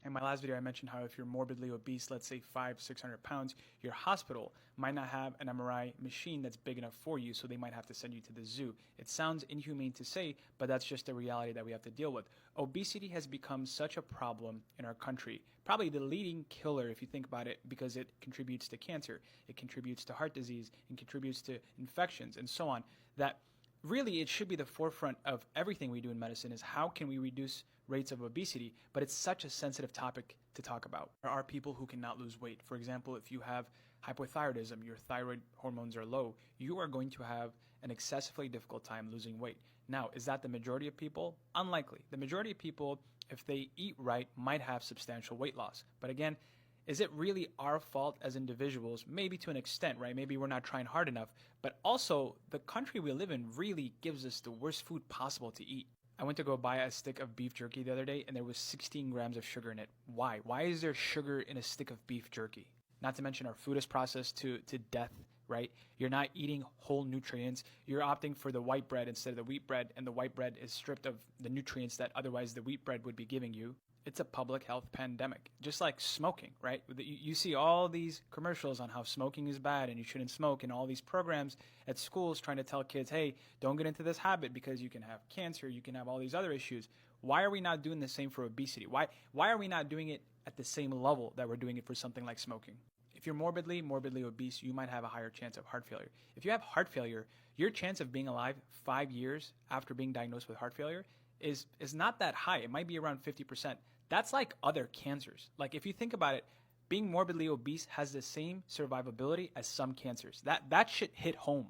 In my last video, I mentioned how if you're morbidly obese, let's say 500-600 pounds, your hospital might not have an MRI machine that's big enough for you, so they might have to send you to the zoo. It sounds inhumane to say, but that's just the reality that we have to deal with. Obesity has become such a problem in our country, probably the leading killer if you think about it, because it contributes to cancer, it contributes to heart disease, and contributes to infections, and so on, that really it should be the forefront of everything we do in medicine is how can we reduce rates of obesity, but it's such a sensitive topic to talk about. There are people who cannot lose weight. For example, if you have hypothyroidism, your thyroid hormones are low, you are going to have an excessively difficult time losing weight. Now, is that the majority of people? Unlikely. The majority of people, if they eat right, might have substantial weight loss. But again, is it really our fault as individuals? Maybe to an extent, right? Maybe we're not trying hard enough, but also the country we live in really gives us the worst food possible to eat. I went to go buy a stick of beef jerky the other day and there was 16 grams of sugar in it. Why? Why is there sugar in a stick of beef jerky? Not to mention our food is processed to death, right? You're not eating whole nutrients. You're opting for the white bread instead of the wheat bread, and the white bread is stripped of the nutrients that otherwise the wheat bread would be giving you. It's a public health pandemic, just like smoking, right? You see all these commercials on how smoking is bad and you shouldn't smoke, and all these programs at schools trying to tell kids, hey, don't get into this habit because you can have cancer, you can have all these other issues. Why are we not doing the same for obesity? Why are we not doing it at the same level that we're doing it for something like smoking? If you're morbidly obese, you might have a higher chance of heart failure. If you have heart failure, your chance of being alive 5 years after being diagnosed with heart failure is not that high. It might be around 50%. That's like other cancers. Like if you think about it, being morbidly obese has the same survivability as some cancers. That should hit home.